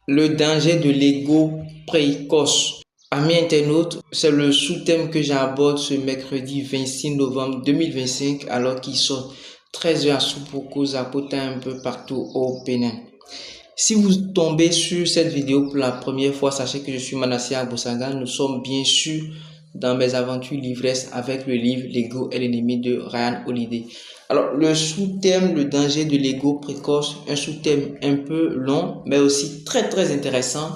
Le danger de l'ego précoce. Amis internautes, c'est le sous-thème que j'aborde ce mercredi 26 novembre 2025 alors qu'il sort 13h à Soupoko, Zapota un peu partout au Bénin. Si vous tombez sur cette vidéo pour la première fois, sachez que je suis Manasseh Abousaga. Nous sommes bien sûr dans mes aventures livresques avec le livre L'ego est l'ennemi de Ryan Holiday. Alors, le sous-thème, le danger de l'ego précoce, un sous-thème un peu long, mais aussi très intéressant.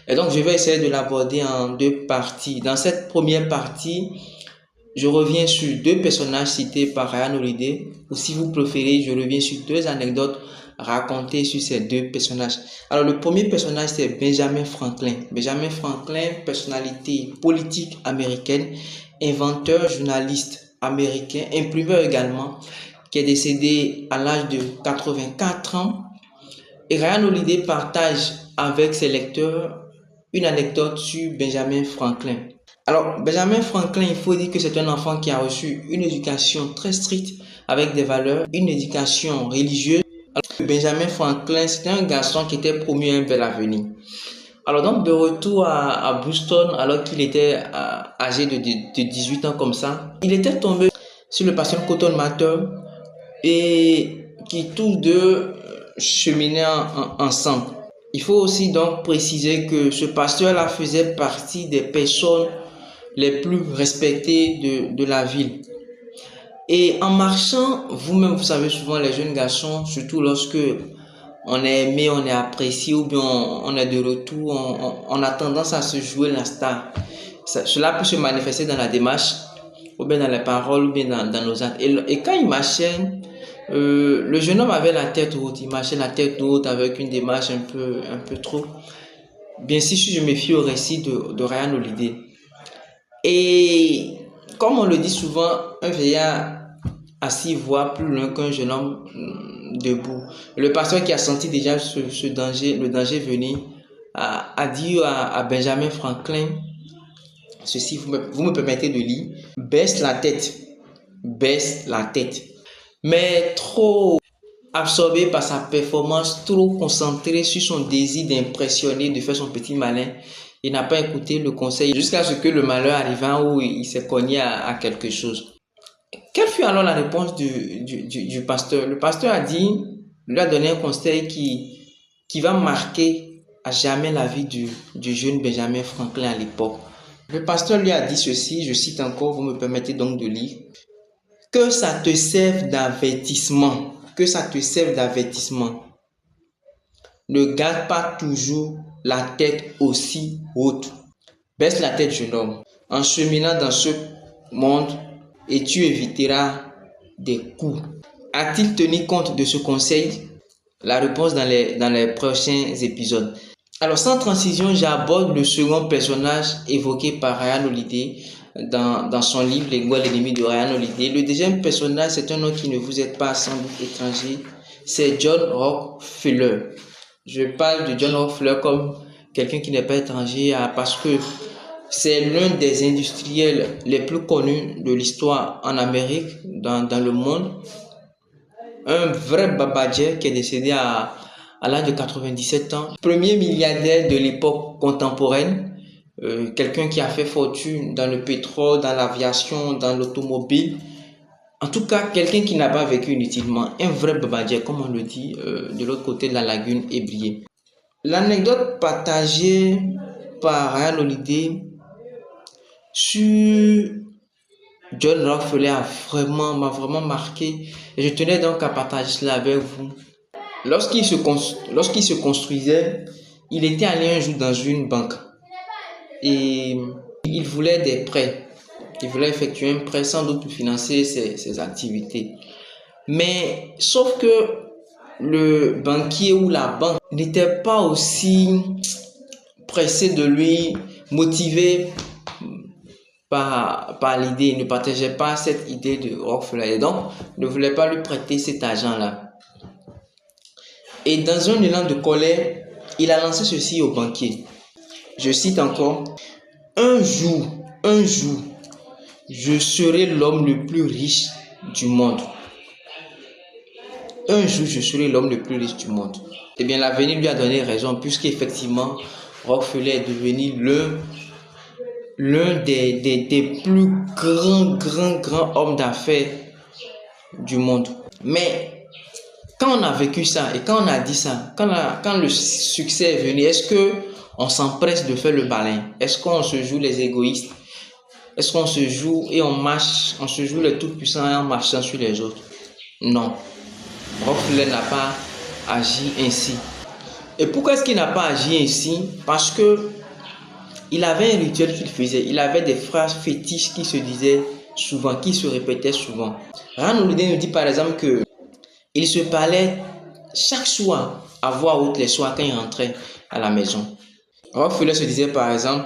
Et donc, je vais essayer de l'aborder en deux parties. Dans cette première partie, je reviens sur deux personnages cités par Ryan Holiday, ou si vous préférez, je reviens sur deux anecdotes racontées sur ces deux personnages. Alors, le premier personnage, c'est Benjamin Franklin. Benjamin Franklin, personnalité politique américaine, inventeur, journaliste américain, imprimeur également, qui est décédé à l'âge de 84 ans. Et Ryan Holiday partage avec ses lecteurs une anecdote sur Benjamin Franklin. Alors, Benjamin Franklin, il faut dire que c'est un enfant qui a reçu une éducation très stricte avec des valeurs, une éducation religieuse. Alors, Benjamin Franklin, c'était un garçon qui était promu à un bel avenir. Alors donc, de retour à Boston, alors qu'il était âgé de 18 ans comme ça, il était tombé sur le pasteur Cotton Mather et qui tous deux cheminaient ensemble. Il faut aussi donc préciser que ce pasteur-là faisait partie des personnes les plus respectées de la ville. Et en marchant, vous-même, vous savez souvent les jeunes garçons, surtout lorsque on est aimé, on est apprécié ou bien on est de retour, on a tendance à se jouer la star. Cela peut se manifester dans la démarche, ou bien dans les paroles, ou bien dans nos actes. Et quand il marchait, le jeune homme avait la tête haute, il marchait la tête haute avec une démarche un peu trop. Bien sûr, si je me fie au récit de Ryan Holiday. Et comme on le dit souvent, un vieillard assis voit plus loin qu'un jeune homme debout. Le pasteur qui a senti déjà le danger venir, a dit à Benjamin Franklin, ceci, vous me permettez de lire, baisse la tête. Mais trop absorbé par sa performance, trop concentré sur son désir d'impressionner, de faire son petit malin, il n'a pas écouté le conseil jusqu'à ce que le malheur arriva où il s'est cogné à quelque chose. Quelle fut alors la réponse du pasteur? Le pasteur lui a donné un conseil qui va marquer à jamais la vie du jeune Benjamin Franklin à l'époque. Le pasteur lui a dit ceci, je cite encore, vous me permettez donc de lire. Que ça te serve d'avertissement. Que ça te serve d'avertissement. Ne garde pas toujours la tête aussi haute. Baisse la tête, jeune homme. En cheminant dans ce monde, et tu éviteras des coups. A-t-il tenu compte de ce conseil? La réponse dans les prochains épisodes. Alors, sans transition, j'aborde le second personnage évoqué par Ryan Holiday dans son livre L'ego est l'ennemi de Ryan Holiday. Le deuxième personnage, c'est un nom qui ne vous est pas sans doute étranger. C'est John Rockefeller. Je parle de John Rockefeller comme quelqu'un qui n'est pas étranger parce que c'est l'un des industriels les plus connus de l'histoire en Amérique, dans le monde. Un vrai babadjer qui est décédé à l'âge de 97 ans. Premier milliardaire de l'époque contemporaine. Quelqu'un qui a fait fortune dans le pétrole, dans l'aviation, dans l'automobile. En tout cas, quelqu'un qui n'a pas vécu inutilement. Un vrai babadjer, comme on le dit, de l'autre côté de la lagune ébriée. L'anecdote partagée par Ryan Holiday sur John Rockefeller m'a vraiment marqué et je tenais donc à partager cela avec vous. Lorsqu'il se construisait, il était allé un jour dans une banque et il voulait des prêts. Il voulait effectuer un prêt sans doute pour financer ses activités. Mais sauf que le banquier ou la banque n'était pas aussi pressé de lui motiver par l'idée, il ne partageait pas cette idée de Rockefeller et donc ne voulait pas lui prêter cet argent-là. Et dans un élan de colère, il a lancé ceci au banquier. Je cite encore, un jour, je serai l'homme le plus riche du monde. un jour je serai l'homme le plus riche du monde. Eh bien, l'avenir lui a donné raison, puisqu'effectivement, Rockefeller est devenu l'un des plus grands hommes d'affaires du monde. Mais quand on a vécu ça et quand on a dit ça, quand le succès est venu, est-ce que on s'empresse de faire le balin? Est-ce qu'on se joue les égoïstes? Est-ce qu'on se joue et on marche, on se joue les tout-puissants en marchant sur les autres? Non. Rockefeller n'a pas agi ainsi. Et pourquoi est-ce qu'il n'a pas agi ainsi? Parce que il avait un rituel qu'il faisait. Il avait des phrases fétiches qui se disaient souvent, qui se répétaient souvent. Ran Holiday nous dit par exemple que il se parlait chaque soir à voix haute les soirs quand il rentrait à la maison. Rockefeller se disait par exemple,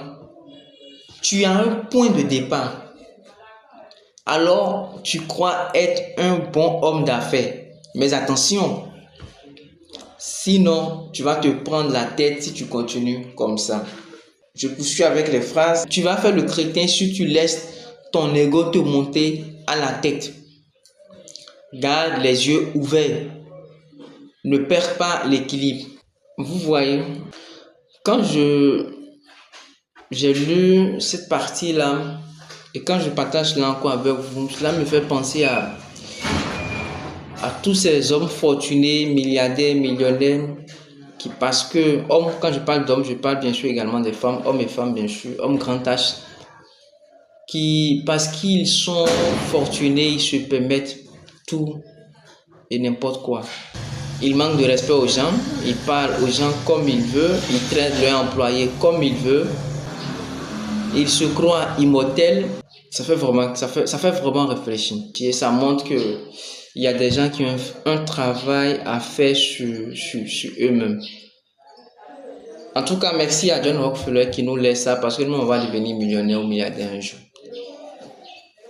tu as un point de départ, alors tu crois être un bon homme d'affaires. Mais attention, sinon tu vas te prendre la tête si tu continues comme ça. Je poursuis avec les phrases. Tu vas faire le crétin si tu laisses ton ego te monter à la tête. Garde les yeux ouverts. Ne perds pas l'équilibre. Vous voyez, quand j'ai lu cette partie-là, et quand je partage cela encore avec vous, cela me fait penser à tous ces hommes fortunés, milliardaires, millionnaires, qui parce que, hommes, quand je parle d'hommes, je parle bien sûr également des femmes, hommes et femmes bien sûr, hommes grand H, qui parce qu'ils sont fortunés, ils se permettent tout et n'importe quoi. Ils manquent de respect aux gens, ils parlent aux gens comme ils veulent, ils traitent leurs employés comme ils veulent, ils se croient immortels. Ça fait vraiment réfléchir. Et ça montre que il y a des gens qui ont un travail à faire sur eux-mêmes. En tout cas, merci à John Rockefeller qui nous laisse ça parce que nous, on va devenir millionnaire ou milliardaire un jour.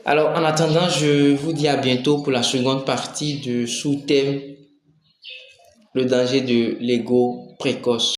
Alors, en attendant, je vous dis à bientôt pour la seconde partie de sous-thème le danger de l'ego précoce.